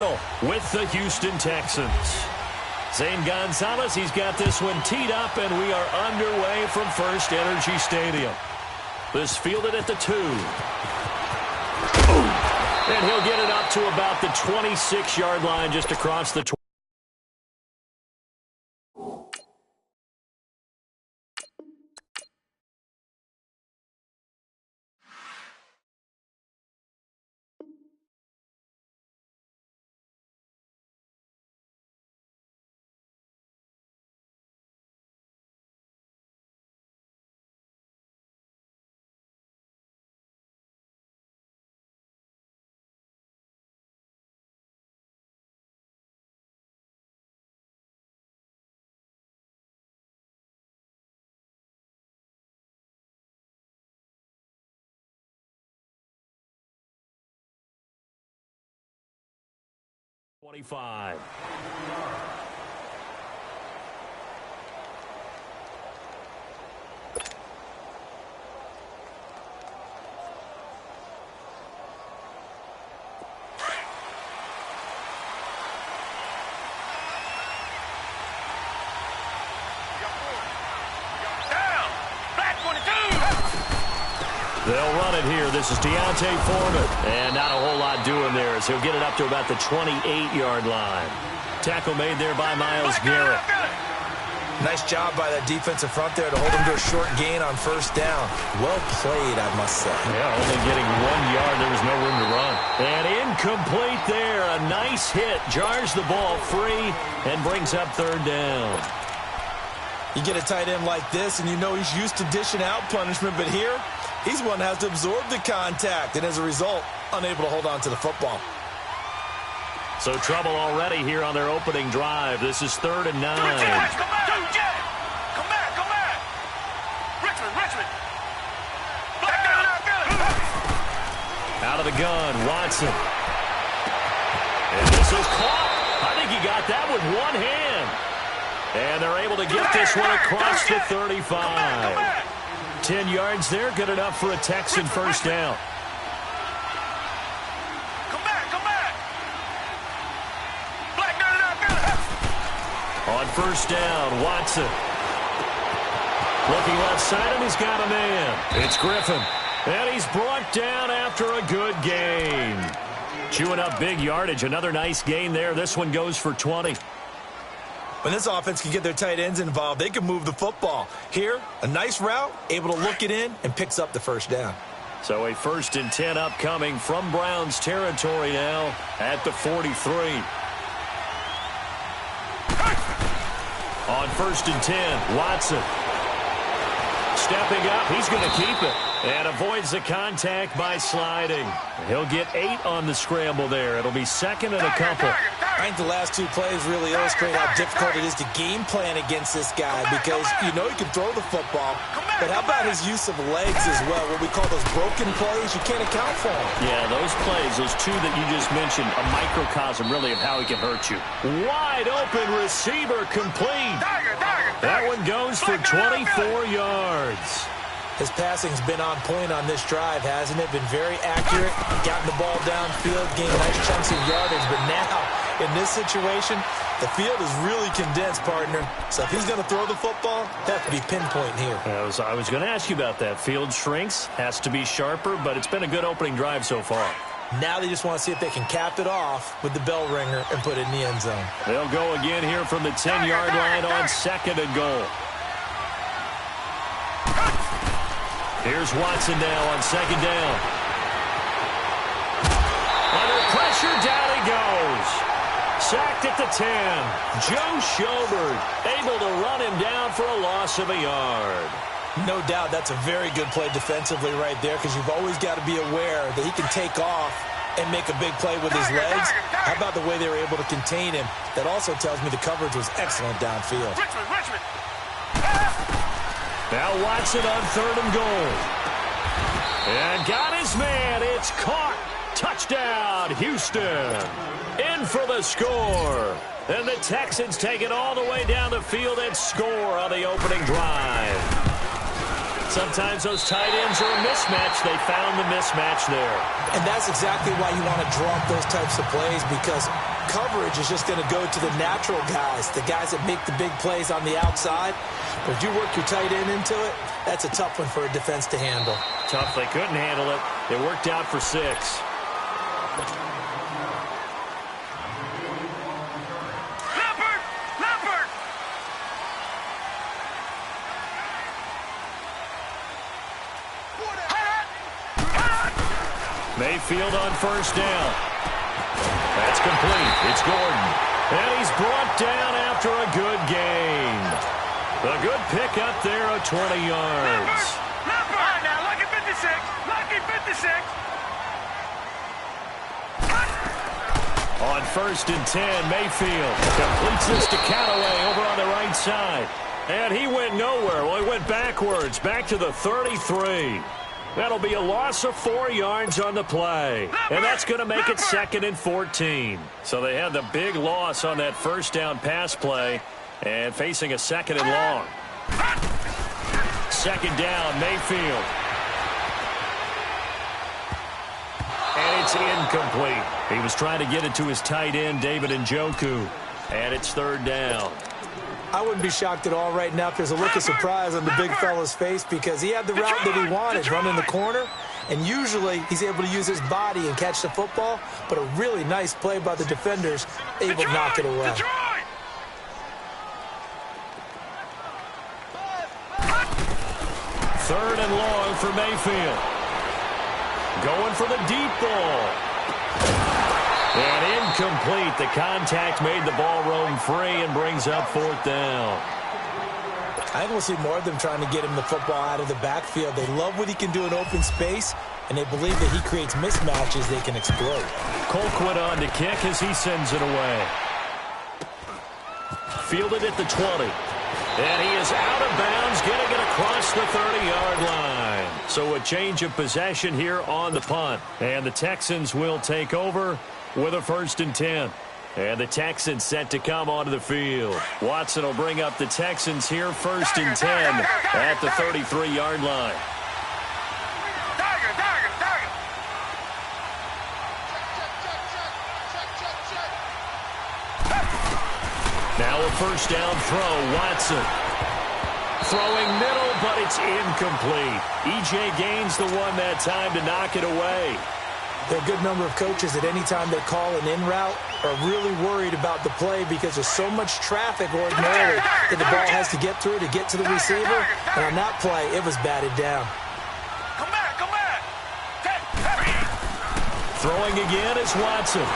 with the Houston Texans. Zane Gonzalez, he's got this one teed up, and we are underway from First Energy Stadium. This fielded at the 2. And he'll get it up to about the 26-yard line just across the 20. $25. They'll run it here. This is D'Onta Foreman. And not a whole lot doing there as he'll get it up to about the 28-yard line. Tackle made there by Myles Garrett. Nice job by that defensive front there to hold him to a short gain on first down. Well played, I must say. Yeah, only getting 1 yard. There was no room to run. And incomplete there. A nice hit. Jars the ball free and brings up third down. You get a tight end like this, and you know he's used to dishing out punishment, but here, he's one that has to absorb the contact, and as a result, unable to hold on to the football. So trouble already here on their opening drive. This is 3rd and 9. Come back. Richmond. Out of the gun, Watson. And this is caught. I think he got that with one hand. And they're able to get this one across the 35. 10 yards there, good enough for a Texan first down. Come back. On first down, Watson. Looking left side, and he's got a man. It's Griffin. And he's brought down after a good gain. Chewing up big yardage. Another nice gain there. This one goes for 20. When this offense can get their tight ends involved, they can move the football. Here, a nice route, able to look it in, and picks up the first down. So a 1st and 10 upcoming from Browns territory now at the 43. On 1st and 10, Watson. Stepping up, he's going to keep it. And avoids the contact by sliding. He'll get 8 on the scramble there. It'll be 2nd and a couple. I think the last 2 plays really illustrate how difficult it is to game plan against this guy because you know he can throw the football, but how about his use of legs as well? What we call those broken plays, you can't account for them. Yeah, those plays, those 2 that you just mentioned, a microcosm really of how he can hurt you. Wide open receiver complete. That one goes for 24 yards. His passing's been on point on this drive, hasn't it? Been very accurate, gotten the ball downfield, gained nice chunks of yardage. But now, in this situation, the field is really condensed, partner. So if he's going to throw the football, that could be pinpoint here. I was going to ask you about that. Field shrinks, has to be sharper, but it's been a good opening drive so far. Now they just want to see if they can cap it off with the bell ringer and put it in the end zone. They'll go again here from the 10-yard line on 2nd and goal. Here's Watson now on 2nd down. Under pressure, down he goes. Sacked at the 10. Joe Schobert able to run him down for a loss of a yard. No doubt that's a very good play defensively right there because you've always got to be aware that he can take off and make a big play with his legs. How about the way they were able to contain him? That also tells me the coverage was excellent downfield. Richmond. Now Watson on 3rd and goal. And got his man. It's caught. Touchdown, Houston. In for the score. And the Texans take it all the way down the field and score on the opening drive. Sometimes those tight ends are a mismatch. They found the mismatch there. And that's exactly why you want to draw up those types of plays because coverage is just going to go to the natural guys, the guys that make the big plays on the outside. But if you work your tight end into it, that's a tough one for a defense to handle. Tough. They couldn't handle it. It worked out for 6. Mayfield on first down. That's complete. It's Gordon. And he's brought down after a good gain. A good pickup there of 20 yards. Number. Now, lucky 56. Lucky 56. On first and 10, Mayfield completes this to Callaway over on the right side. And he went nowhere. Well, he went backwards, back to the 33. That'll be a loss of 4 yards on the play. And that's going to make it 2nd and 14. So they had the big loss on that first down pass play and facing a 2nd and long. 2nd down, Mayfield. And it's incomplete. He was trying to get it to his tight end, David Njoku. And it's 3rd down. I wouldn't be shocked at all right now if there's a look of surprise on the big fella's face because he had the route that he wanted, running the corner, and usually he's able to use his body and catch the football, but a really nice play by the defenders, able to knock it away. 3rd and long for Mayfield. Going for the deep ball. And incomplete. The contact made the ball roam free and brings up 4th down. I think we'll see more of them trying to get him the football out of the backfield. They love what he can do in open space, and they believe that he creates mismatches they can exploit. Colquitt on to kick as he sends it away. Fielded at the 20. And he is out of bounds, getting it across the 30-yard line. So a change of possession here on the punt. And the Texans will take over with a 1st and 10. And the Texans set to come onto the field. Watson will bring up the Texans here, 1st and 10 at the 33-yard line. Now a first down throw, Watson. Throwing middle, but it's incomplete. E.J. Gaines the one that time to knock it away. There are a good number of coaches at any time they call an in route are really worried about the play because there's so much traffic ordinarily that the ball has to get through to get to the receiver. And on that play, it was batted down. Come back, come back. Throwing again is Watson.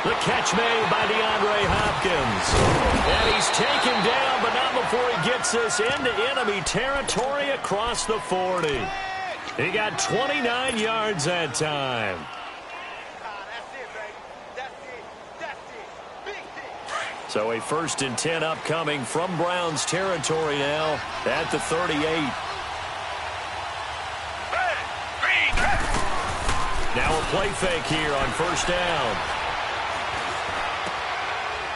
The catch made by DeAndre Hopkins. And he's taken down, but not before he gets this into enemy territory across the 40. He got 29 yards that time. So a 1st and 10 upcoming from Browns territory now at the 38. Now a play fake here on first down.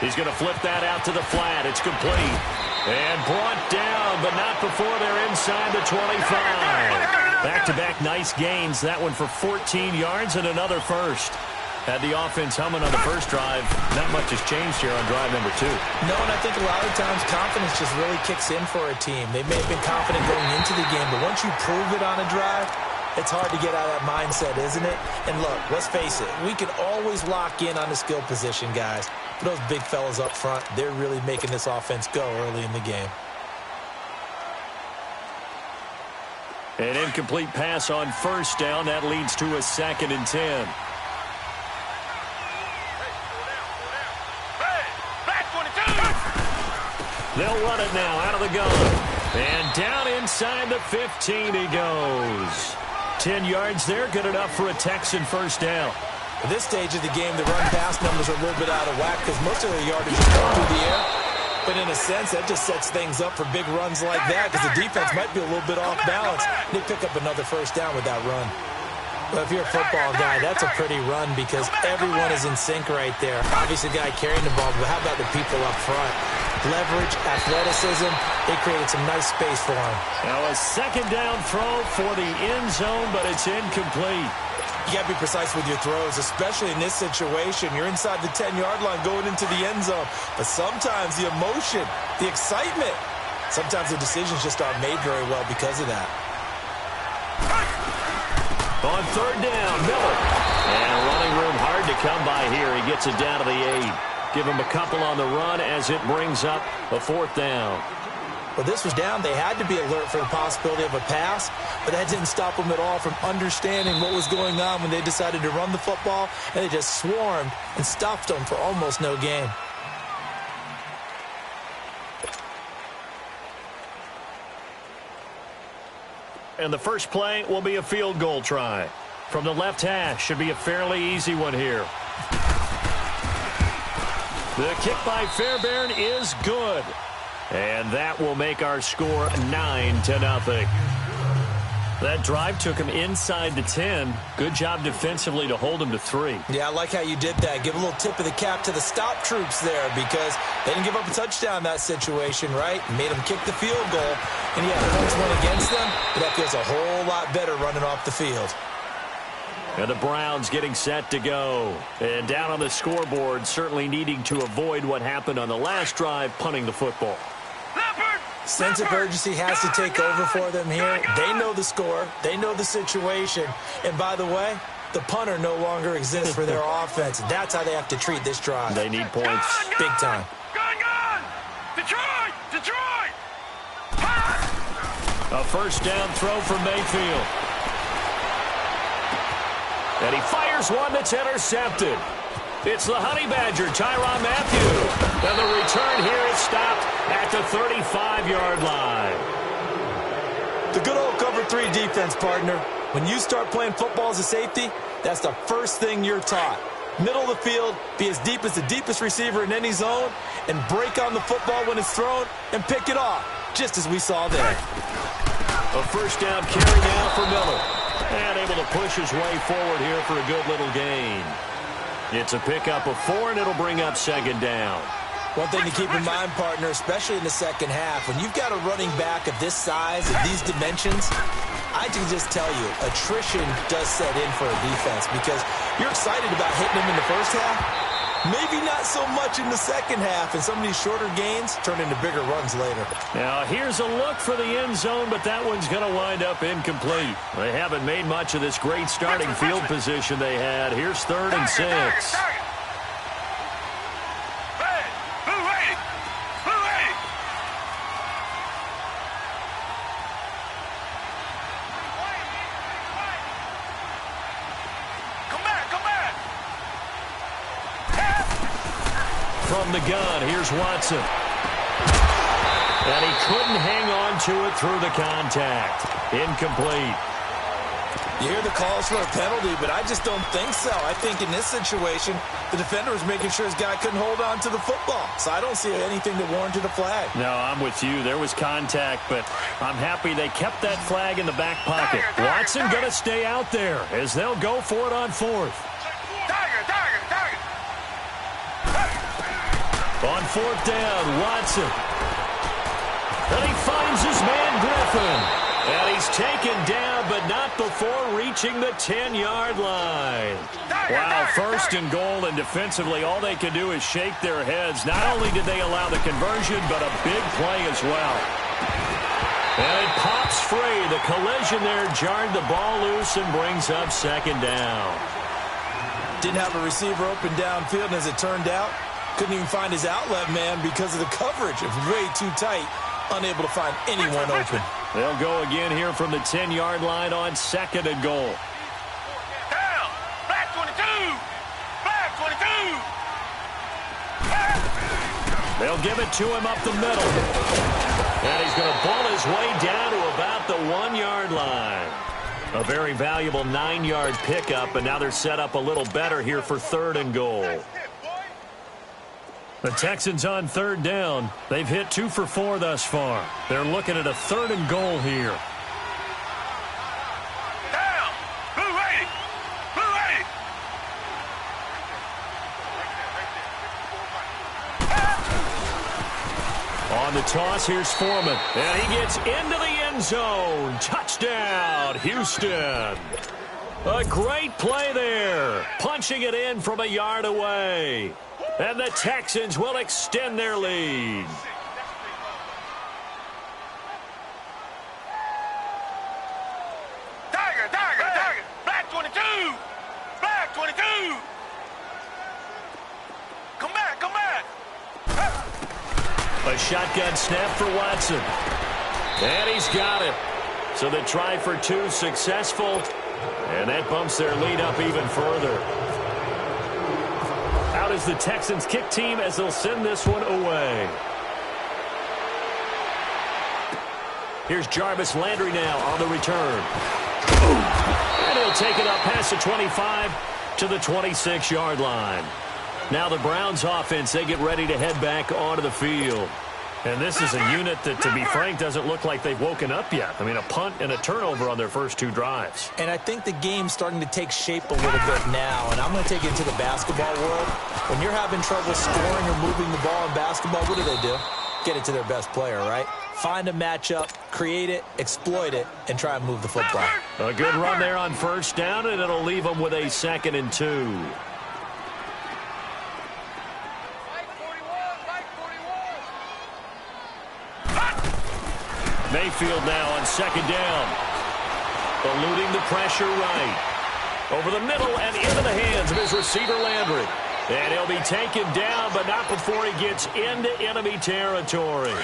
He's going to flip that out to the flat. It's complete. And brought down, but not before they're inside the 25. Back-to-back nice gains. That one for 14 yards and another first. Had the offense humming on the first drive. Not much has changed here on drive number 2. No, and I think a lot of times confidence just really kicks in for a team. They may have been confident going into the game, but once you prove it on a drive, it's hard to get out of that mindset, isn't it? And look, let's face it, we can always lock in on the skill position, guys. But those big fellas up front, they're really making this offense go early in the game. An incomplete pass on first down. That leads to a 2nd and 10. They'll run it now out of the gun. And down inside the 15 he goes. 10 yards there, good enough for a Texan first down. At this stage of the game, the run-pass numbers are a little bit out of whack because most of their yardage is going through the air. But in a sense, that just sets things up for big runs like that because the defense might be a little bit off balance. They pick up another first down with that run. Well, if you're a football guy, that's a pretty run because everyone is in sync right there. Obviously, the guy carrying the ball, but how about the people up front? Leverage, athleticism, they created some nice space for him. Now a 2nd down throw for the end zone, but it's incomplete. You got to be precise with your throws, especially in this situation. You're inside the 10-yard line going into the end zone. But sometimes the emotion, the excitement, sometimes the decisions just aren't made very well because of that. On third down, Miller. And running room hard to come by here. He gets it down to the 8. Give him a couple on the run as it brings up a fourth down. Well, this was down. They had to be alert for the possibility of a pass, but that didn't stop them at all from understanding what was going on when they decided to run the football, and they just swarmed and stuffed them for almost no gain. And the first play will be a field goal try. From the left hash, should be a fairly easy one here. The kick by Fairbairn is good. And that will make our score 9-0. That drive took him inside the 10. Good job defensively to hold him to 3. Yeah, I like how you did that. Give a little tip of the cap to the stop troops there because they didn't give up a touchdown in that situation, right? Made them kick the field goal. And yeah, points went against them, but that feels a whole lot better running off the field. And the Browns getting set to go. And down on the scoreboard, certainly needing to avoid what happened on the last drive, punting the football. Sense of urgency has to take over for them here. They know the score. They know the situation. And by the way, the punter no longer exists for their offense. That's how they have to treat this drive. They need points. Big time. Gun! Detroit! Detroit! A first down throw from Mayfield. And he fires one that's intercepted. It's the Honey Badger, Tyrann Mathieu. And the return here is stopped at the 35-yard line. The good old cover 3 defense, partner. When you start playing football as a safety, that's the first thing you're taught. Middle of the field, be as deep as the deepest receiver in any zone, and break on the football when it's thrown and pick it off, just as we saw there. A first down carry now for Miller. And able to push his way forward here for a good little gain. It's a pickup of 4, and it'll bring up second down. One thing to keep in mind, partner, especially in the second half, when you've got a running back of this size, of these dimensions, I can just tell you, attrition does set in for a defense because you're excited about hitting him in the first half. Maybe not so much in the second half, and some of these shorter gains turn into bigger runs later. Now, here's a look for the end zone, but that one's going to wind up incomplete. They haven't made much of this great starting field position they had. Here's 3rd and 6. From the gun, here's Watson. And he couldn't hang on to it through the contact. Incomplete. You hear the calls for a penalty, but I just don't think so. I think in this situation, the defender was making sure his guy couldn't hold on to the football. So I don't see anything that warranted a flag. No, I'm with you. There was contact, but I'm happy they kept that flag in the back pocket. Watson going to stay out there as they'll go for it on 4th. On 4th down, Watson. And he finds his man, Griffin. And he's taken down, but not before reaching the 10-yard line. Wow, 1st and goal, and defensively, all they can do is shake their heads. Not only did they allow the conversion, but a big play as well. And it pops free. The collision there jarred the ball loose and brings up second down. Didn't have a receiver open downfield, and as it turned out, couldn't even find his outlet man because of the coverage. It was way too tight, unable to find anyone open. They'll go again here from the 10-yard line on 2nd and goal. Down! Black 22! Black 22! They'll give it to him up the middle. And he's going to ball his way down to about the 1-yard line. A very valuable 9-yard pickup, and now they're set up a little better here for 3rd and goal. The Texans on 3rd down. They've hit 2 for 4 thus far. They're looking at a 3rd and goal here. Down! Blue 80! Blue 80! On the toss, here's Foreman. And he gets into the end zone. Touchdown, Houston. A great play there. Punching it in from a yard away. And the Texans will extend their lead. Tiger. Black 22. Black 22. Come back. A shotgun snap for Watson. And he's got it. So the try for two successful. And that bumps their lead up even further. Out is the Texans kick team as they'll send this one away. Here's Jarvis Landry now on the return. And he'll take it up past the 25 to the 26-yard line. Now the Browns offense, they get ready to head back onto the field. And this is a unit that, to be frank, doesn't look like they've woken up yet. I mean, a punt and a turnover on their first two drives. And I think the game's starting to take shape a little bit now. And I'm going to take it into the basketball world. When you're having trouble scoring or moving the ball in basketball, what do? Get it to their best player, right? Find a matchup, create it, exploit it, and try and move the football. A good run there on first down, and it'll leave them with a 2nd and 2. Mayfield now on 2nd down. Eluding the pressure right. Over the middle and into the hands of his receiver Landry. And he'll be taken down, but not before he gets into enemy territory.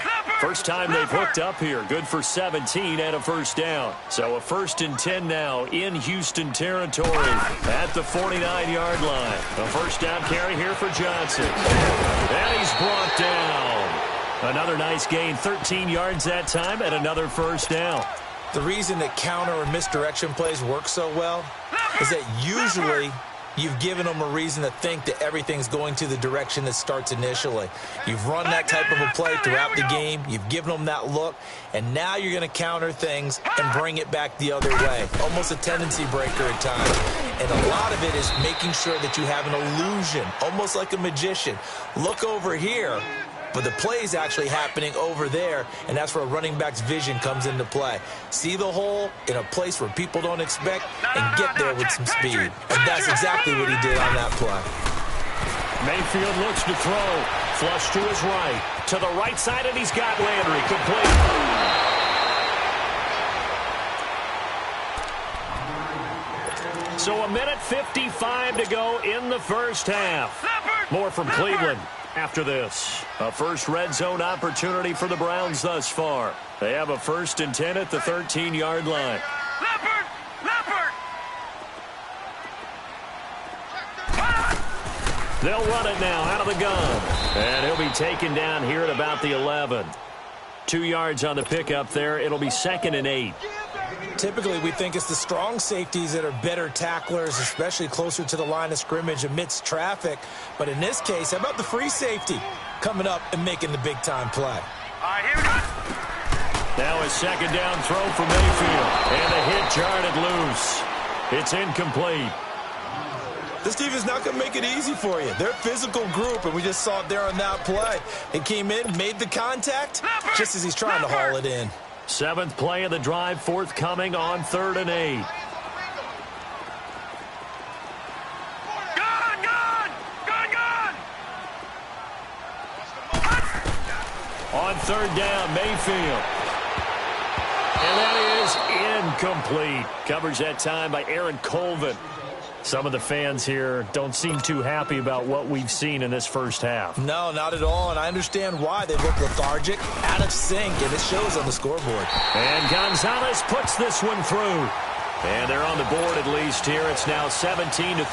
First time they've hooked up here. Good for 17 and a first down. So a 1st and 10 now in Houston territory at the 49-yard line. A first down carry here for Johnson. And he's brought down. Another nice gain, 13 yards that time, and another first down. The reason that counter or misdirection plays work so well is that usually you've given them a reason to think that everything's going to the direction that starts initially. You've run that type of a play throughout the game. You've given them that look, and now you're going to counter things and bring it back the other way. Almost a tendency breaker at times. And a lot of it is making sure that you have an illusion, almost like a magician. Look over here. But the play is actually happening over there, and that's where a running back's vision comes into play. See the hole in a place where people don't expect and get there with some speed. And that's exactly what he did on that play. Mayfield looks to throw. Flush to his right. To the right side, and he's got Landry. Complete. So 1:55 to go in the first half. More from Cleveland after this. A first red zone opportunity for the Browns thus far. They have a 1st and 10 at the 13-yard line. They'll run it now out of the gun. And he'll be taken down here at about the 11. 2 yards on the pickup there. It'll be 2nd and 8. Typically, we think it's the strong safeties that are better tacklers, especially closer to the line of scrimmage amidst traffic. But in this case, how about the free safety coming up and making the big-time play? All right, here we go. Now a 2nd down throw for Mayfield. And the hit jarred it loose. It's incomplete. This defense is not going to make it easy for you. They're a physical group, and we just saw it there on that play. They came in, made the contact, just as he's trying to haul it in. 7th play of the drive, forthcoming on 3rd and 8. Gun! On 3rd down, Mayfield. And that is incomplete. Covers that time by Aaron Colvin. Some of the fans here don't seem too happy about what we've seen in this first half. No, not at all, and I understand why. They look lethargic, out of sync, and it shows on the scoreboard. And Gonzalez puts this one through. And they're on the board at least here. It's now 17-3.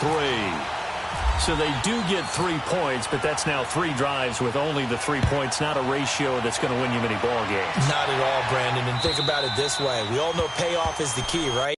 So they do get 3 points, but that's now 3 drives with only the 3 points, not a ratio that's going to win you many ball games. Not at all, Brandon, and think about it this way. We all know payoff is the key, right?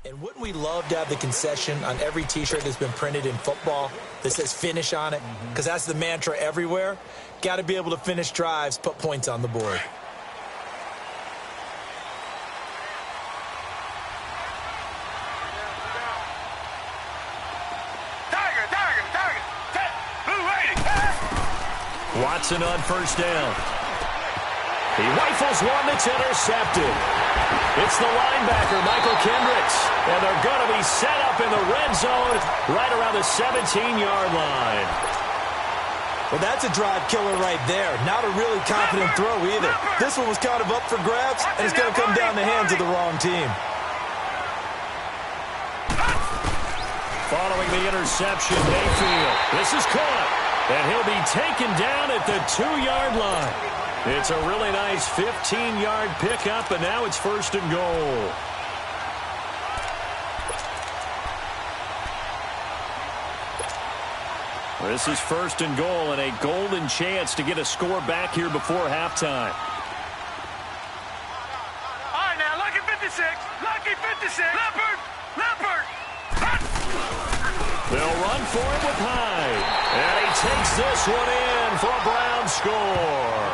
And wouldn't we love to have the concession on every T-shirt that's been printed in football that says finish on it? Because that's the mantra everywhere. Got to be able to finish drives, put points on the board. Watson on first down. He rifles one that's intercepted. It's the linebacker, Michael Kendricks. And they're going to be set up in the red zone right around the 17-yard line. Well, that's a drive killer right there. Not a really confident throw either. This one was kind of up for grabs, and it's going to come down the hands of the wrong team. Following the interception, Mayfield. This is caught. And he'll be taken down at the 2-yard line. It's a really nice 15-yard pickup, and now it's first and goal. This is first and goal, and a golden chance to get a score back here before halftime. All right, now, lucky 56. Lucky 56. Leopard. They'll run for it with Hyde. And he takes this one in for a Brown score.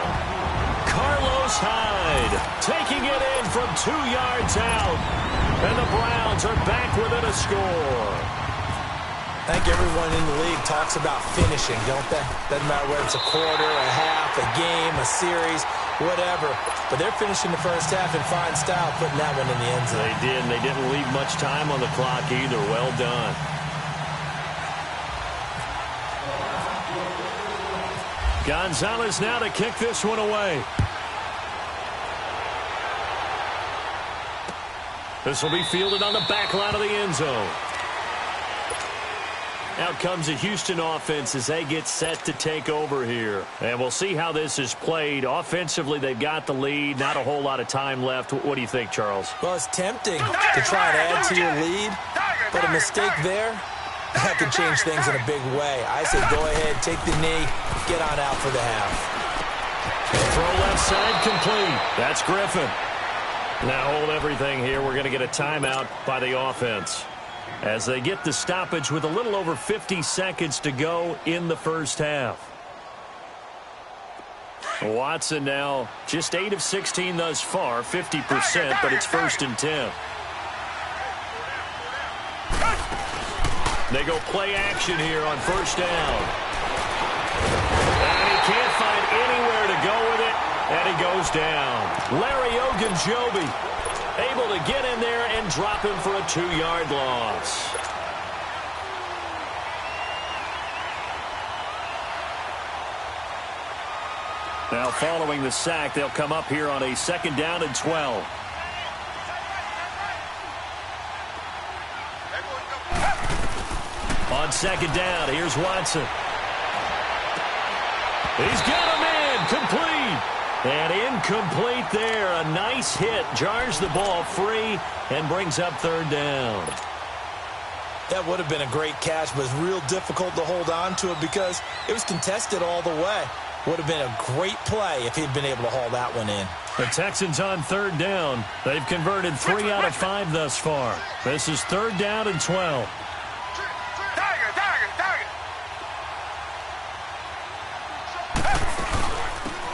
Carlos Hyde taking it in from 2 yards out. And the Browns are back within a score. I think everyone in the league talks about finishing, don't they? Doesn't matter whether it's a quarter, a half, a game, a series, whatever. But they're finishing the first half in fine style, putting that one in the end zone. They did, and they didn't leave much time on the clock either. Well done. Gonzalez now to kick this one away. This will be fielded on the back line of the end zone. Out comes the Houston offense as they get set to take over here. And we'll see how this is played. Offensively, they've got the lead. Not a whole lot of time left. What do you think, Charles? Well, it's tempting to try and add to your lead, but a mistake there, that can change things in a big way. I say go ahead, take the knee, get on out for the half. Throw left side complete. That's Griffin. Now hold everything here. We're going to get a timeout by the offense as they get the stoppage with a little over 50 seconds to go in the first half. Watson now just 8 of 16 thus far, 50%, but it's first and 10. They go play action here on first down. And he can't find anywhere to go with it, and he goes down. Larry Ogunjobi able to get in there and drop him for a 2-yard loss. Now following the sack, they'll come up here on a 2nd down and 12. On 2nd down, here's Watson. He's got him in, complete. And incomplete there. A nice hit. Jars the ball free and brings up 3rd down. That would have been a great catch, but it's real difficult to hold on to it because it was contested all the way. Would have been a great play if he'd been able to haul that one in. The Texans on 3rd down. They've converted 3 out of 5 thus far. This is 3rd down and 12.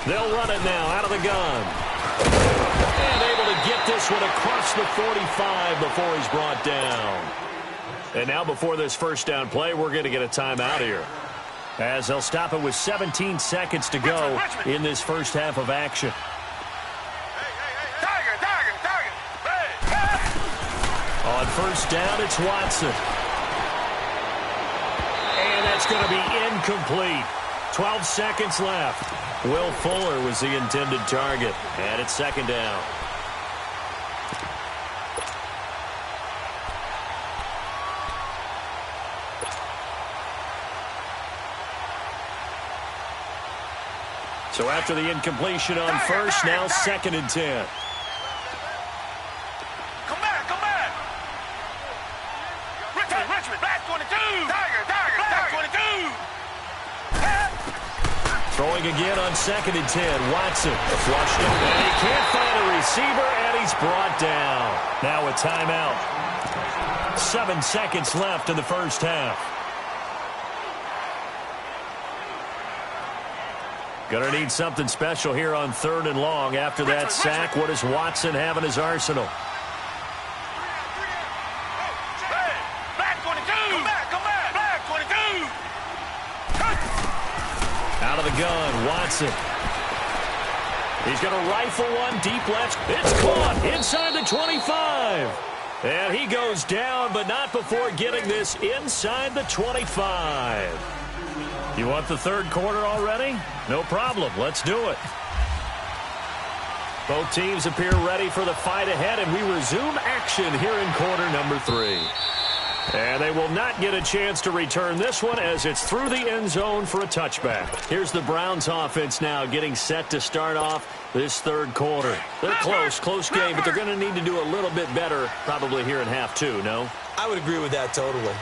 They'll run it now out of the gun. And able to get this one across the 45 before he's brought down. And now before this first down play, we're going to get a timeout here, as they'll stop it with 17 seconds to go in this first half of action. On first down, it's Watson. And that's going to be incomplete. 12 seconds left. Will Fuller was the intended target. And it's 2nd down. So after the incompletion on first, now 2nd and 10. Come back. Richmond, black 22. Black 22. Throwing again on 2nd and 10. Watson flushed it. And he can't find a receiver, and he's brought down. Now a timeout. 7 seconds left in the first half. Gonna need something special here on 3rd and long. After that sack, what does Watson have in his arsenal? Out of the gun, Watson. He's going to rifle one deep left. It's caught inside the 25. And he goes down, but not before getting this inside the 25. You want the 3rd quarter already? No problem. Let's do it. Both teams appear ready for the fight ahead, and we resume action here in quarter number 3. And they will not get a chance to return this one as it's through the end zone for a touchback. Here's the Browns offense now getting set to start off this 3rd quarter. They're close game, but they're going to need to do a little bit better probably here in half 2, no? I would agree with that totally.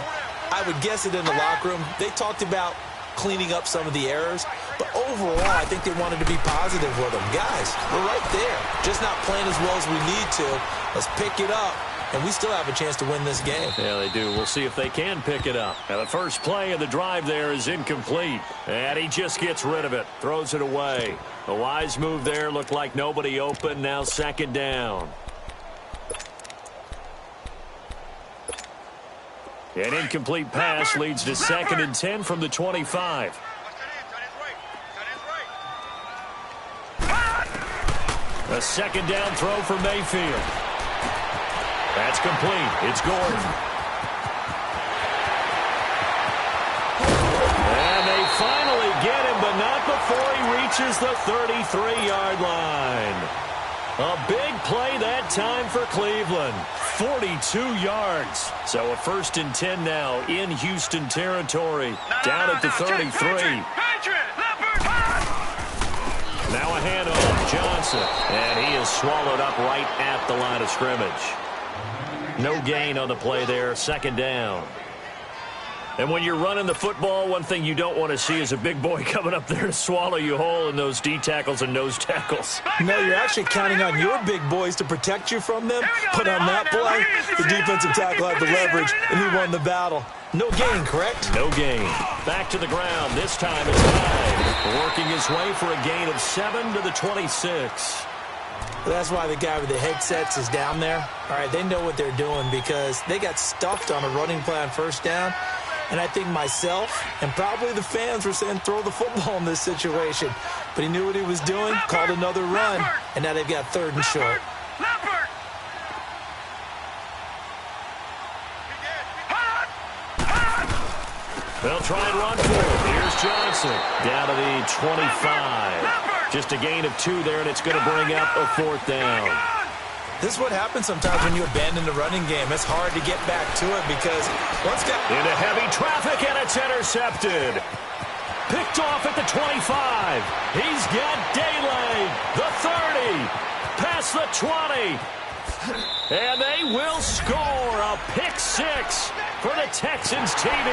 I would guess it in the locker room. They talked about cleaning up some of the errors, but overall, I think they wanted to be positive with them. Guys, we're right there. Just not playing as well as we need to. Let's pick it up. And we still have a chance to win this game. Yeah, they do. We'll see if they can pick it up. Now, the first play of the drive there is incomplete. And he just gets rid of it. Throws it away. A wise move there. Looked like nobody open. Now 2nd down. An incomplete pass leads to 2nd and 10 from the 25. A 2nd down throw for Mayfield. That's complete. It's Gordon. And they finally get him, but not before he reaches the 33-yard line. A big play that time for Cleveland. 42 yards. So a 1st and 10 now in Houston territory. Down at the 33. Now a handoff. Johnson. And he is swallowed up right at the line of scrimmage. No gain on the play there. 2nd down. And when you're running the football, one thing you don't want to see is a big boy coming up there to swallow you whole in those D tackles and nose tackles. No, you're actually counting on your big boys to protect you from them. But on that play, the defensive tackle had the leverage, and he won the battle. No gain, correct? No gain. Back to the ground. This time it's Hyde. Working his way for a gain of 7 to the 26. That's why the guy with the headsets is down there. All right, they know what they're doing because they got stuffed on a running play on 1st down. And I think myself and probably the fans were saying throw the football in this situation. But he knew what he was doing, called another run, and now they've got 3rd and short. They'll try and run for it. Here's Johnson down to the 25. Just a gain of 2 there, and it's going to bring up a 4th down. This is what happens sometimes when you abandon the running game. It's hard to get back to it because once got into heavy traffic, and it's intercepted. Picked off at the 25. He's got daylight. The 30. Past the 20. And they will score a pick 6 for the Texans TD.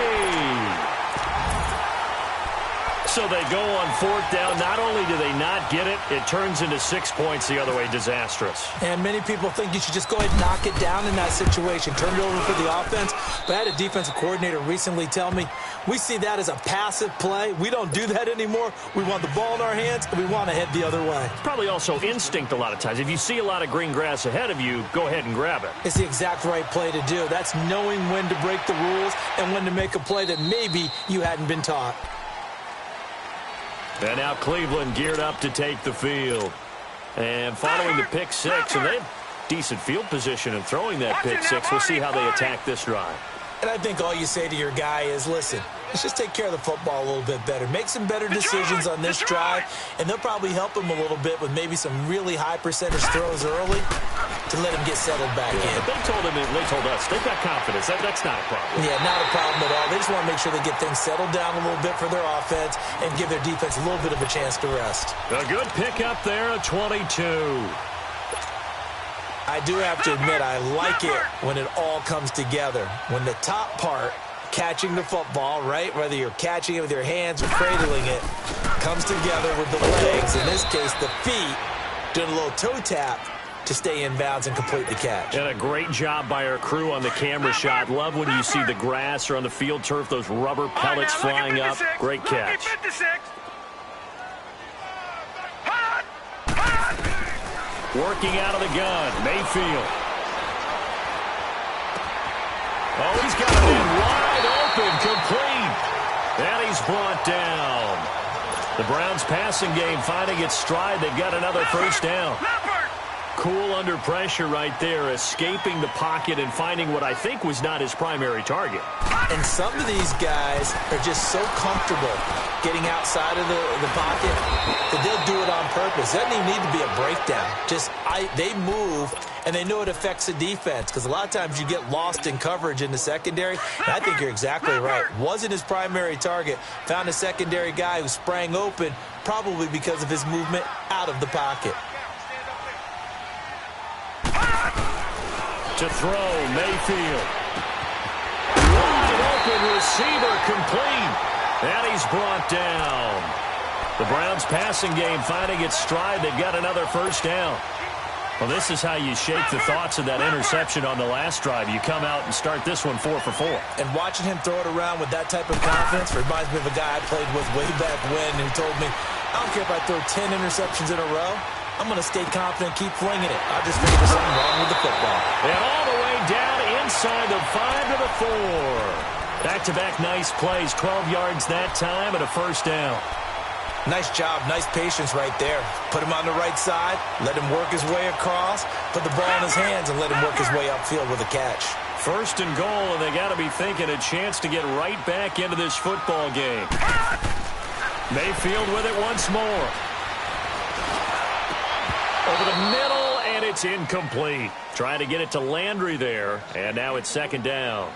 So they go on 4th down. Not only do they not get it, it turns into 6 points the other way. Disastrous. And many people think you should just go ahead and knock it down in that situation. Turn it over for the offense. But I had a defensive coordinator recently tell me, we see that as a passive play. We don't do that anymore. We want the ball in our hands, and we want to head the other way. It's probably also instinct a lot of times. If you see a lot of green grass ahead of you, go ahead and grab it. It's the exact right play to do. That's knowing when to break the rules and when to make a play that maybe you hadn't been taught. And now Cleveland geared up to take the field. And following the pick 6, and they have decent field position in throwing that pick 6. We'll see how they attack this drive. And I think all you say to your guy is, listen, let's just take care of the football a little bit better. Make some better decisions on this drive, and they'll probably help him a little bit with maybe some really high percentage throws early to let him get settled back in. But they told us, they've got confidence. That's not a problem. Yeah, not a problem at all. They just want to make sure they get things settled down a little bit for their offense and give their defense a little bit of a chance to rest. A good pick up there, a 22. I do have to admit, I like it when it all comes together. When the top part, catching the football, right, whether you're catching it with your hands or cradling it, comes together with the legs, in this case the feet, doing a little toe tap to stay in bounds and complete the catch. And a great job by our crew on the camera shot. Love when you see the grass or on the field turf, those rubber pellets flying up. Great catch. Working out of the gun, Mayfield. Oh, he's got it in wide open, complete. And he's brought down. The Browns' passing game finding its stride. They've got another first down. Cool under pressure right there, escaping the pocket and finding what I think was not his primary target. And some of these guys are just so comfortable getting outside of the pocket that they'll do it on purpose. It doesn't even need to be a breakdown. They move, and they know it affects the defense because a lot of times you get lost in coverage in the secondary. And I think you're exactly right. Wasn't his primary target. Found a secondary guy who sprang open, probably because of his movement out of the pocket. To throw, Mayfield. Wide open receiver, complete. And he's brought down. The Browns' passing game finding its stride. They've got another first down. Well, this is how you shake the thoughts of that interception on the last drive. You come out and start this one 4 for 4. And watching him throw it around with that type of confidence reminds me of a guy I played with way back when, who told me, I don't care if I throw 10 interceptions in a row. I'm going to stay confident, keep flinging it. I just think there's something wrong with the football. And all the way down inside the 5 to the 4. Back-to-back nice plays, 12 yards that time and a first down. Nice job, nice patience right there. Put him on the right side, let him work his way across, put the ball in his hands, and let him work his way upfield with a catch. First and goal, and they got to be thinking a chance to get right back into this football game. Mayfield with it once more. Over the middle, and it's incomplete. Trying to get it to Landry there, and now it's second down.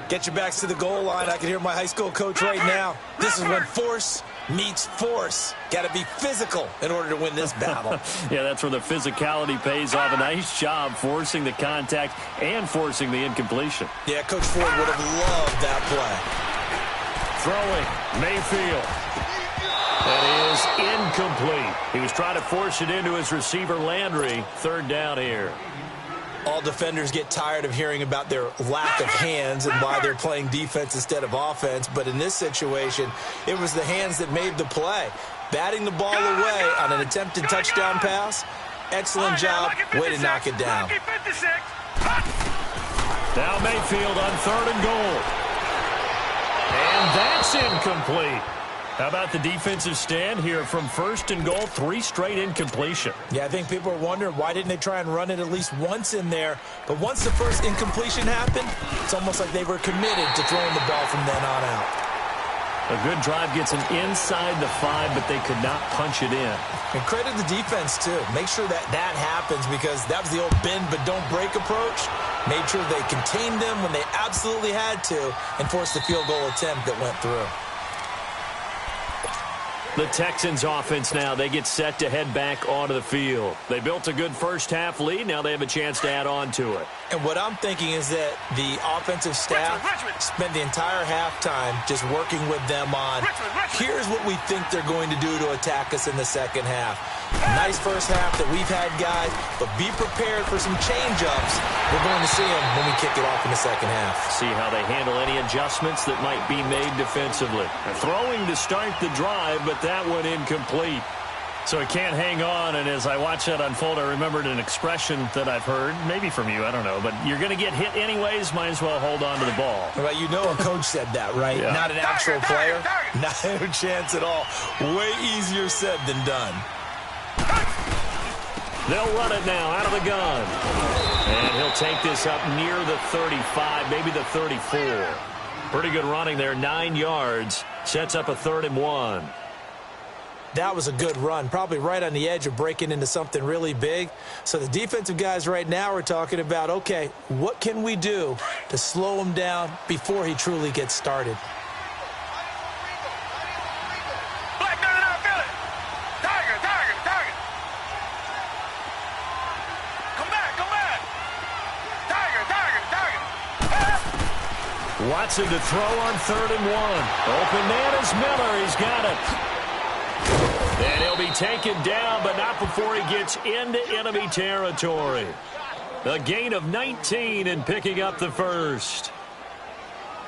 Get your backs to the goal line. I can hear my high school coach right now. This is when force meets force. Got to be physical in order to win this battle. Yeah, that's where the physicality pays off. A nice job forcing the contact and forcing the incompletion. Yeah, Coach Ford would have loved that play. Throwing, Mayfield. That is incomplete. He was trying to force it into his receiver, Landry. Third down here. All defenders get tired of hearing about their lack of hands and why they're playing defense instead of offense. But in this situation, it was the hands that made the play. Batting the ball away on an attempted touchdown pass. Excellent job. Way to knock it down. Now Mayfield on 3rd and goal. And that's incomplete. How about the defensive stand here from 1st and goal? 3 straight incompletion. Yeah, I think people are wondering why didn't they try and run it at least once in there. But once the first incompletion happened, it's almost like they were committed to throwing the ball from then on out. A good drive gets them inside the 5, but they could not punch it in. And credit the defense, too. Make sure that happens because that was the old bend but don't break approach. Made sure they contained them when they absolutely had to and forced the field goal attempt that went through. The Texans offense now, they get set to head back onto the field. They built a good first-half lead. Now they have a chance to add on to it. And what I'm thinking is that the offensive staff spend the entire halftime just working with them on, here's what we think they're going to do to attack us in the second half. Nice first half that we've had, guys, but be prepared for some change-ups. We're going to see them when we kick it off in the second half. See how they handle any adjustments that might be made defensively. Throwing to start the drive, but that one incomplete. So it can't hang on, and as I watch that unfold, I remembered an expression that I've heard, maybe from you, I don't know, but you're going to get hit anyways, might as well hold on to the ball. Well, you know a coach said that, right? Yeah. Not an actual player. Not a chance at all. Way easier said than done. They'll run it now out of the gun. And he'll take this up near the 35, maybe the 34. Pretty good running there, 9 yards. Sets up a 3rd and 1. That was a good run, probably right on the edge of breaking into something really big. So the defensive guys right now are talking about, okay, what can we do to slow him down before he truly gets started? Watson to throw on 3rd and 1. Open man is Miller. He's got it. And he'll be taken down, but not before he gets into enemy territory. A gain of 19 and picking up the first.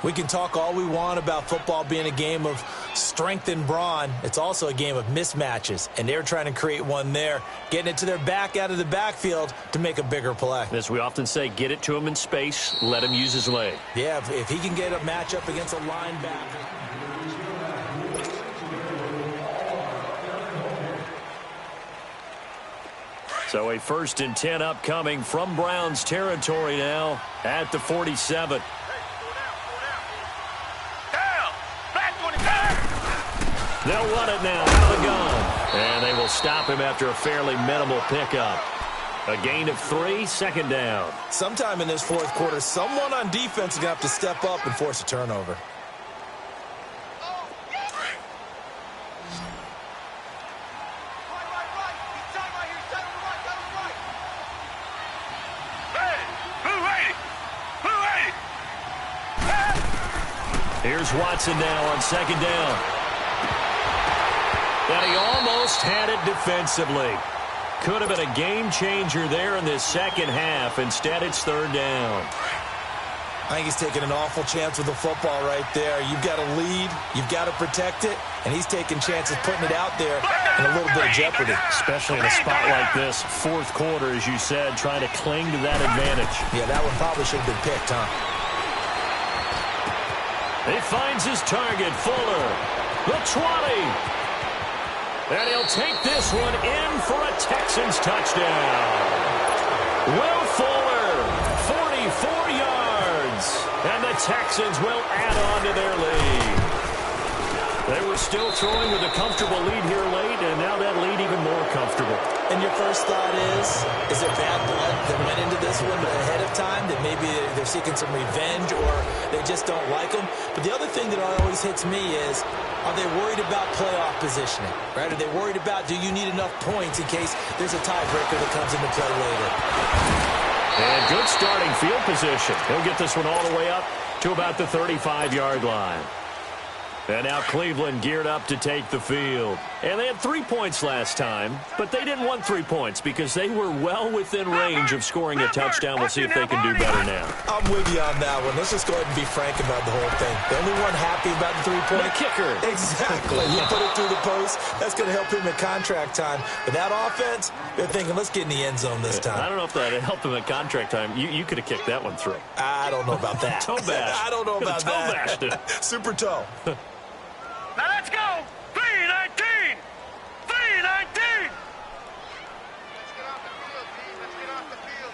We can talk all we want about football being a game of strength and brawn. It's also a game of mismatches, and they're trying to create one there, getting it to their back out of the backfield to make a bigger play. As we often say, get it to him in space, let him use his leg. Yeah, if he can get a matchup against a linebacker. So a 1st and 10 upcoming from Browns territory now at the 47. They'll run it now out of the gun. And they will stop him after a fairly minimal pickup. A gain of 3, 2nd down. Sometime in this 4th quarter, someone on defense is going to have to step up and force a turnover. Here's Watson now on 2nd down. And he almost had it defensively. Could have been a game changer there in this second half. Instead, it's 3rd down. I think he's taking an awful chance with the football right there. You've got to lead, you've got to protect it, and he's taking chances putting it out there in a little bit of jeopardy. Especially in a spot like this, 4th quarter, as you said, trying to cling to that advantage. Yeah, that one probably should have been picked, huh? He finds his target, Fuller. The 20. And he'll take this one in for a Texans touchdown. Will Fuller, 44 yards. And the Texans will add on to their lead. They were still throwing with a comfortable lead here late, and now that lead even more comfortable. And your first thought is there bad blood that went into this one ahead of time, that maybe they're seeking some revenge or they just don't like them? But the other thing that always hits me is, are they worried about playoff positioning? Right? Are they worried about, do you need enough points in case there's a tiebreaker that comes into play later? And good starting field position. He'll get this one all the way up to about the 35-yard line. And now Cleveland geared up to take the field. And they had 3 points last time, but they didn't want 3 points because they were well within range of scoring a touchdown. We'll see if they can do better now. I'm with you on that one. Let's just go ahead and be frank about the whole thing. The only one happy about the 3-point. The kicker. Exactly. You put it through the post. That's going to help him in contract time. But that offense, they're thinking, let's get in the end zone this time. I don't know if that helped him at contract time. You could have kicked that one through. I don't know about that. Toe bash. I don't know about toe that. Bashed it. Super toe. Now let's go! 3-19! 3-19!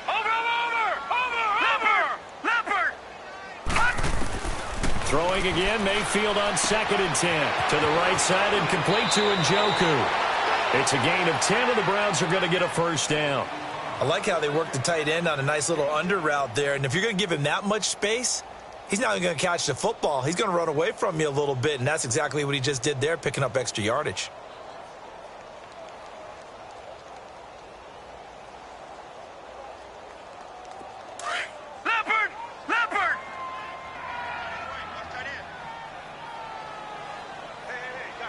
Over! Throwing again, Mayfield on 2nd and 10. To the right side and complete to Njoku. It's a gain of 10, and the Browns are going to get a 1st down. I like how they work the tight end on a nice little under route there. And if you're going to give him that much space, he's not going to catch the football. He's going to run away from you a little bit, and that's exactly what he just did there, picking up extra yardage. Leopard!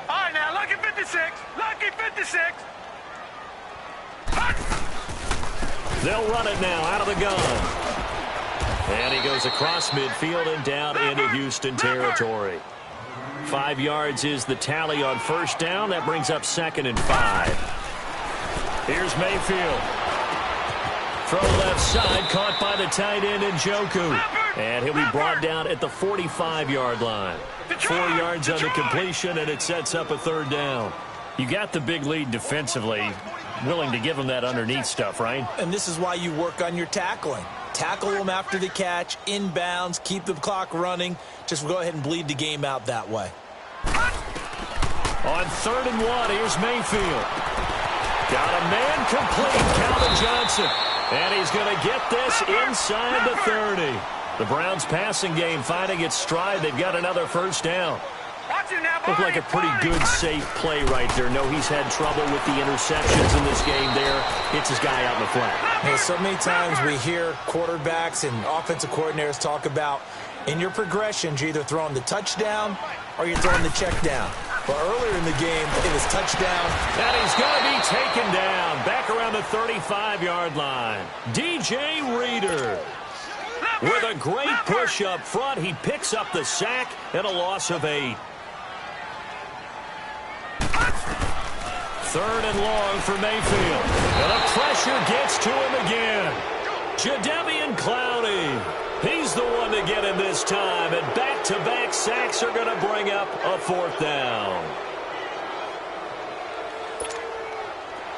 All right, now, lucky 56. Lucky 56. They'll run it now out of the gun. And he goes across midfield and down into Houston territory. 5 yards is the tally on 1st down. That brings up 2nd and 5. Here's Mayfield. Throw left side, caught by the tight end Njoku. And he'll be brought down at the 45-yard line. 4 yards on the completion, and it sets up a 3rd down. You got the big lead defensively. Willing to give him that underneath stuff, right? And this is why you work on your tackling. Tackle them after the catch, inbounds, keep the clock running. Just go ahead and bleed the game out that way. On 3rd and 1, here's Mayfield. Got a man complete, Calvin Johnson. And he's going to get this inside the 30. The Browns passing game finding its stride. They've got another 1st down. Looked like a pretty good, safe play right there. No, he's had trouble with the interceptions in this game there. Hits his guy out in the flat. Yeah, so many times we hear quarterbacks and offensive coordinators talk about in your progressions, you're either throwing the touchdown or you're throwing the check down. But earlier in the game, it was touchdown. And he's going to be taken down back around the 35-yard line. DJ Reader with a great push up front. He picks up the sack and a loss of 8. 3rd and long for Mayfield. And the pressure gets to him again. Jadeveon Clowney. He's the one to get him this time. And back-to-back sacks are going to bring up a 4th down.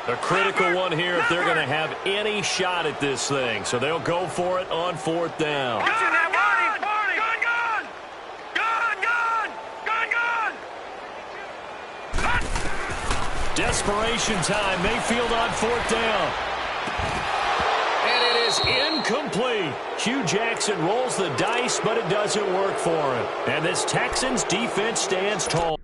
A critical one here if they're going to have any shot at this thing. So they'll go for it on 4th down. Desperation time. Mayfield on 4th down. And it is incomplete. Hugh Jackson rolls the dice, but it doesn't work for him. And this Texans defense stands tall.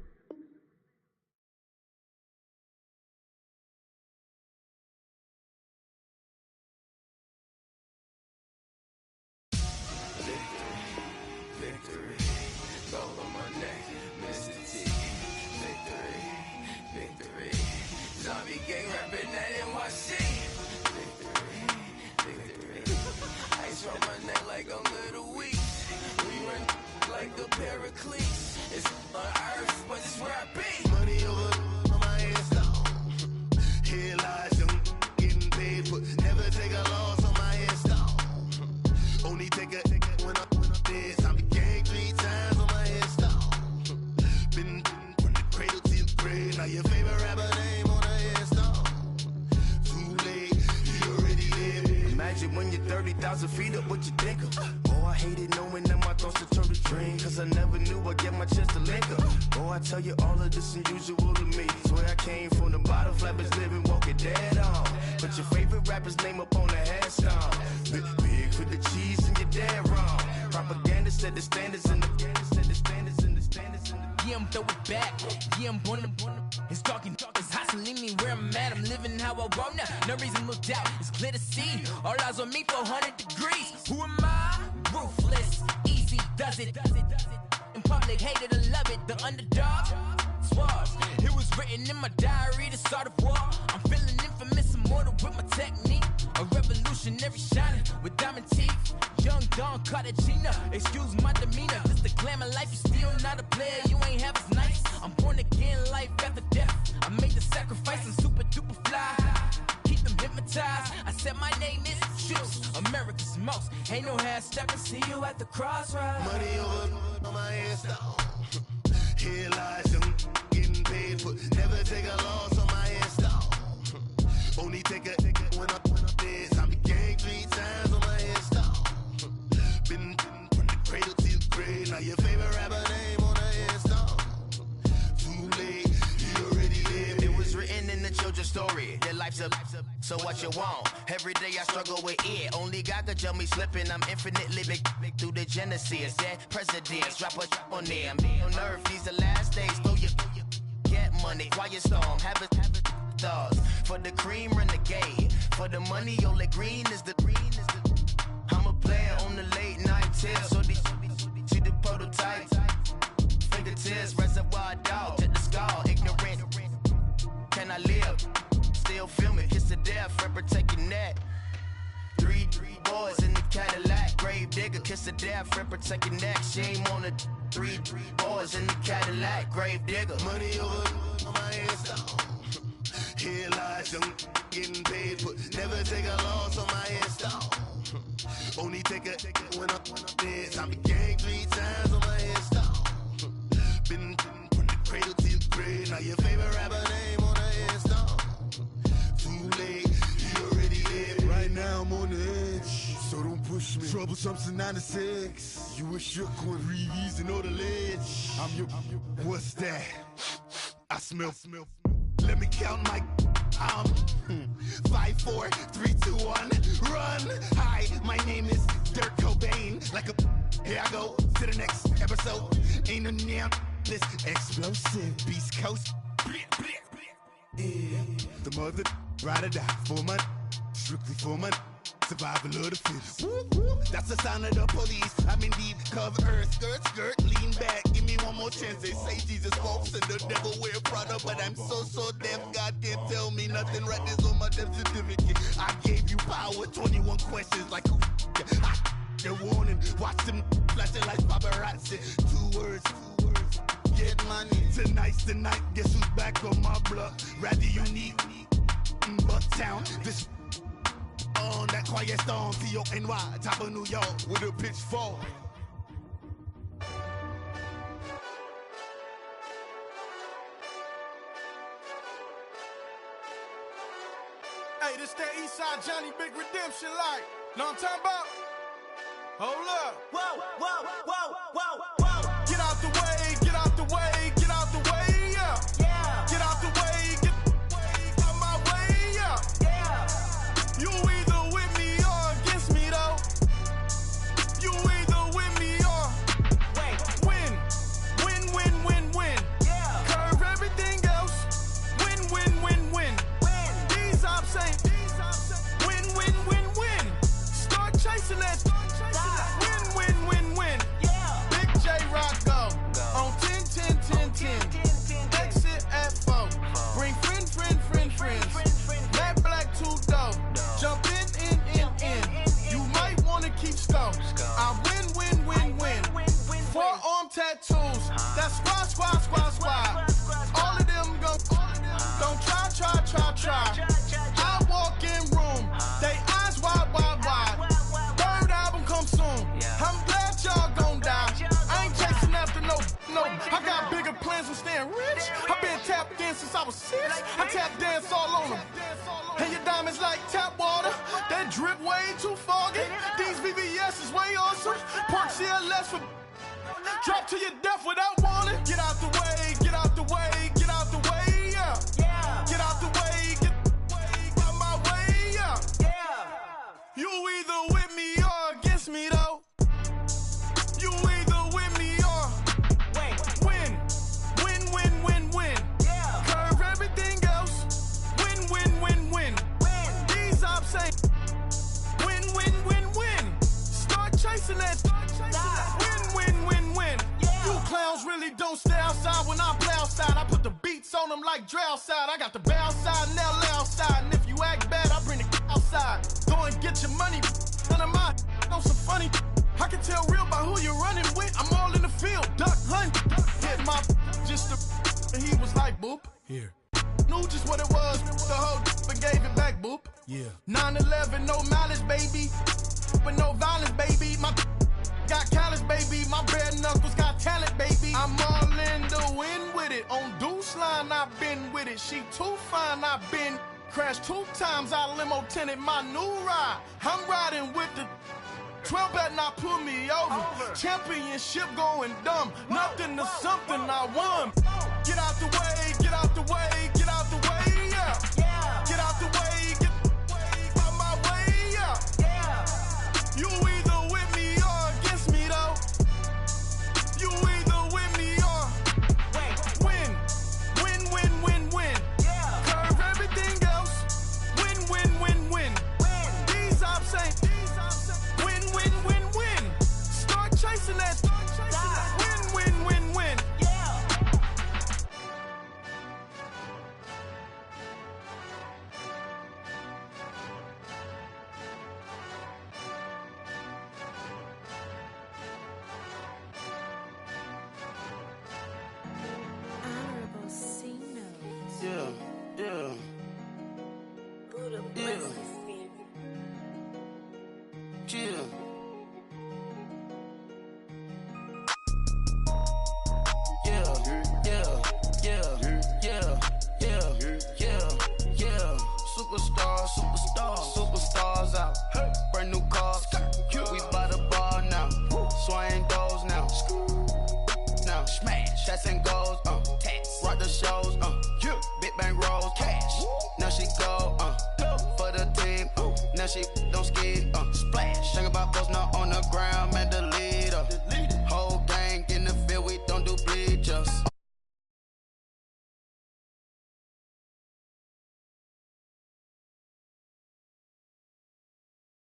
So what you want? Every day I struggle with it. Only God could tell me slipping. I'm infinitely big through the Genesis. That presidents, drop a on them. On earth, these the last days. Throw your get money, quiet storm. Have it thoughts. For the cream, renegade. For the money, only green is the I'm a player on the late night tips. So these see the prototypes. Fingertips, reservoir dog. To the skull, ignorant. Can I live? Still film it, kiss to death, forever taking that. Three boys in the Cadillac, grave digger, kiss to death, forever taking that. Shame on the three boys in the Cadillac, grave digger. Money over on my hands down. Here lies young, getting paid, but never take a loss on my hands down. Only take a when I'm dead. I be gang 3 times on my hands down. Been from the cradle to the grave. Now your favorite rapper name on the hands down. Right now I'm on the edge, so don't push me. Troublesome to 9 to 6. You a shook one, breeze and know the ledge. I'm your, what's that? I smell. Let me count my. I'm 5, 4, 3, 2, 1. Run. Hi, my name is Dirk Cobain. Like a, here I go to the next episode. Ain't no damn this explosive Beast Coast. Yeah. The mother ride or die for my. Strictly for my survival of the fittest. That's the sign of the police. I'm in deep cover earth, skirt, lean back. Give me one more chance. They say Jesus walks and the devil wear Prada, but I'm so deaf. God can't tell me nothing. Right this on my death certificate. I gave you power. 21 questions like who? The warning. Watch them flashing like paparazzi. Two words. Get money. Tonight's the night. Guess who's back on my block? Rather unique. Bucktown. This on that quiet storm. T-O-N-Y. Top of New York with a ps4. Hey, this that Eastside Johnny Big Redemption like. Know what I'm talking about? Hold up. Whoa. Get out the way, get out the way, get out the way, yeah. Get out the way, get out my way, yeah. You either with me or against me, though. You either with me or win. Yeah. Curve everything else. Win. These ops ain't win. Start chasing that. Win. Yeah. Big J Rock go on 10. Exit at 4. Bring friends. Matt Black 2 dope. Jump in. You might wanna keep scope. I win. Forearm tattoos. That's squad. All of them go. Don't try. I walk in room. They eyes wide. Third album come soon. I'm glad y'all gon' die. I ain't chasing after no. I got bigger plans than staying rich. I been tapped in since I was 6. I tap dance all on them. And your diamonds like tap water. That drip way too foggy. These VVS is way awesome. Pork CLS for drop to your death without warning. Get out the way, yeah. Get out the way, get out my way, yeah. You either with me or against me, though. You either with me or win. Yeah. Curve everything else. Win. These ops ain't win. Start chasing that. Win. Yeah. You clowns really don't stay outside when I play outside. I put the beats on them like Dre outside. I got the bow side and they'll lay outside. And if you act bad, I bring the outside. Go and get your money. None of my on some funny. I can tell real by who you're running with. I'm all in the field, duck hunt. Hit my just and he was like, boop. Here. Knew just what it was. The whole but gave it back, boop. Yeah. 9/11, no malice, baby. But no violence, baby. My got callous, baby. My bare knuckles got talent, baby. I'm all in the wind with it. On Deuce line, I've been with it. She too fine, I've been crashed 2 times. I limo tinted my new ride. I'm riding with the 12 better not pull me over. Championship going dumb. Nothing to something I won. Get out the way, yeah. Get out the way, get out my way, yeah. You either with me or against me, though. You either with me or win. Yeah. Curve everything else. Win. These ops ain't win. Start chasing that. Win. Yeah. Honorable C notes. Yeah. Buddha blesses me. Chill. Superstars out. Brand new cars. We by the bar now. Swaying doors now. Smash. Shots and goals. Rock the shows. Big bang rolls. Cash. Now she go. For the team. Now she don't skid. Splash. Think about posting up on the ground.